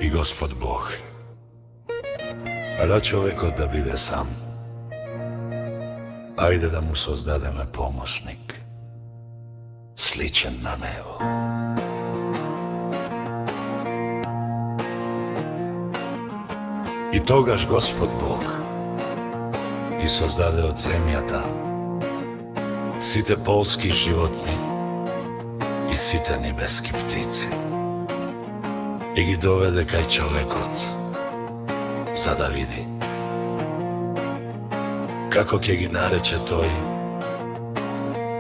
и Господ Бог. А да човекот да биде сам, ајде да му создадеме помошник, сличен на него. И тогаш Господ Бог ги создаде од земјата сите полски животни и сите небески птици и ги доведе кај човекот за да види како ќе ги нарече тој,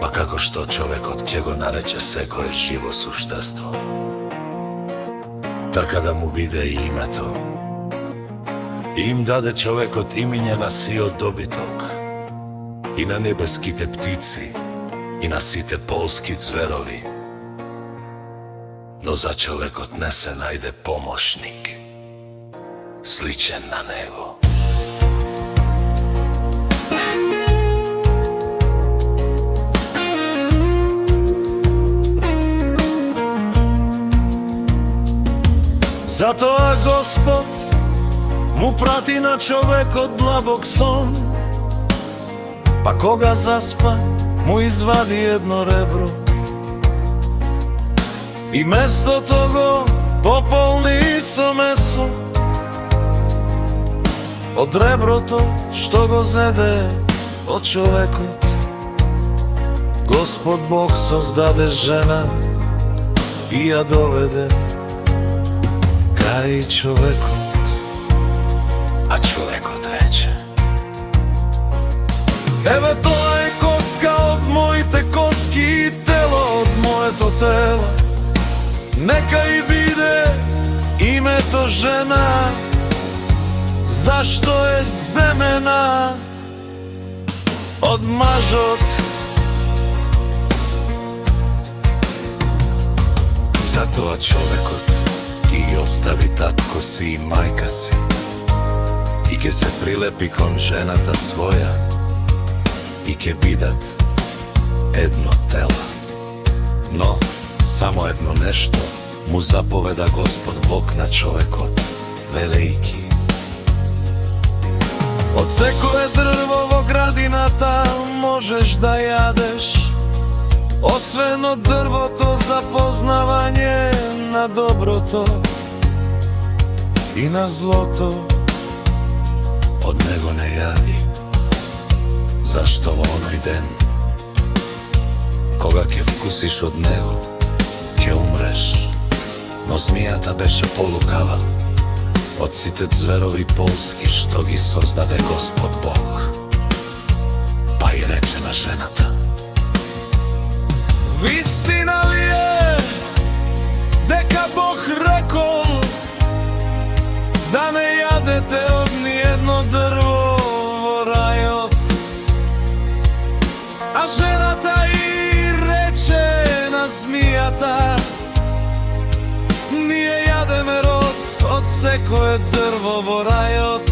па како што човекот ќе го нарече секое живо суштество, така да му биде и името. И им даде човекот имиња на сиот добиток, и на небеските птици, и на сите полски зверови. Но за човекот не се најде помошник, сличен на него. Затоа Господ му прати на човекот длабок сон, па кога заспа, му извади едно ребро и местото го пополни со месо од реброто што го зеде од човекот. Господ Бог создаде жена и ја доведе кај човекот. А човекот рече: еве тоа е коска од моите коски и тело од моето тело. Нека и биде името жена, зашто е земена од мажот. Затоа човекот ги остави татко си и мајка си и ќе се прилепи кон жената своја и ќе бидат едно тело. Но само едно нешто му заповеда Господ Бог на човекот, велејки: од секое дрво во градината можеш да јадеш, освен од дрвото за познавање на доброто и на злото. Од него не јади, зашто во оној ден кога ќе вкусиш од него, ќе умреш. Но змијата беше полукава од сите зверови полски што ги создаде Господ Бог. Па и рече на жената: вистина ли е дека Бог рекол да не јадете од ниедно дрво во рајот? А жената и рече на змијата: ние јадеме род од секое дрво во рајот,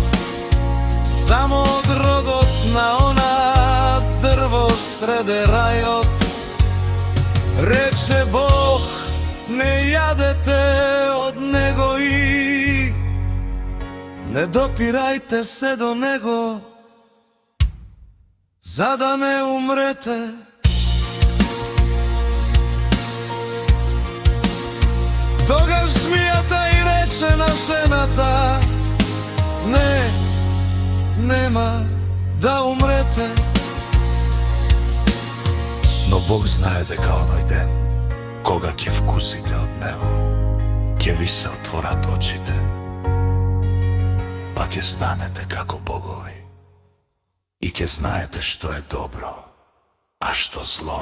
само од родот на она дрво среде рајот. Рече Бог: не јадете од него и не допирајте се до него, за да не умрете. Тогаш змијата и рече на жената: не, нема да умрете. Но Бог знае дека оној ден, кога ќе вкусите од него, ќе ви се отворат очите, па ќе станете како богови и ќе знаете што е добро, а што зло.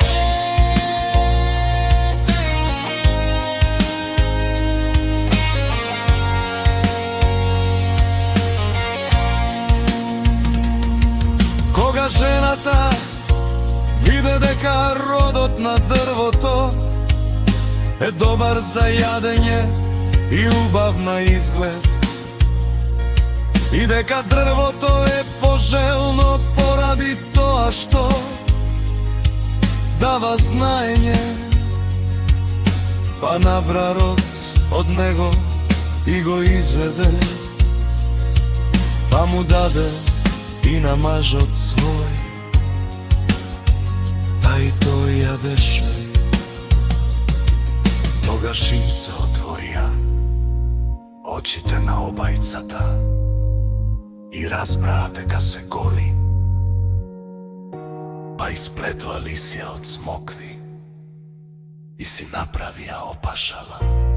Кога жената виде дека родот на дрвото е добар за јадење и убав на изглед, и дека дрвото е пожелно поради тоа што дава знаење, па набра род од него и го изведе, па му даде и на мажот свој, тај тој јадеше. Тогаш им се отворија очите на обајцата и разбраа дека се голи, па исплетоа лисија од смокви и си направија опашала.